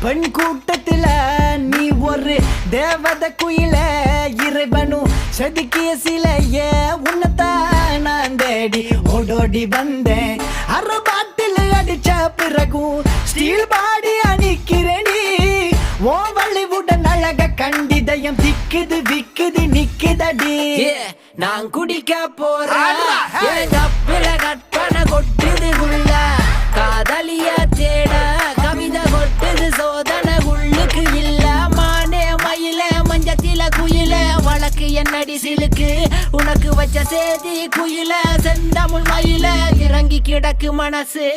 பெண் கூட்டத்துல நீ ஒரு தேவத குயில இறைவனும் செதுக்கிய சிலையே உன்னதான் நான் தேடி ஓடோடி வந்தேன் அரை பாட்டில் அடிச்ச பிறகும் ஸ்டீல் பாடி அணிக்கிறேனி ஓ வள்ளிவுடன் அழக கண்டிதயம் திக்குது விக்குது நிக்குதடி நான் குடிக்க போறேன் கற்பனை கொட்டுது உள்ள காதலிய தேட கவிதை கொட்டுது சோதனை உள்ளுக்கு இல்ல மானே மயில மஞ்சத்தில குயில வழக்கு என்னடி சிலுக்கு உனக்கு வச்ச சேதி குயில செந்தமிழ் மயில இறங்கி கிடக்கு மனசு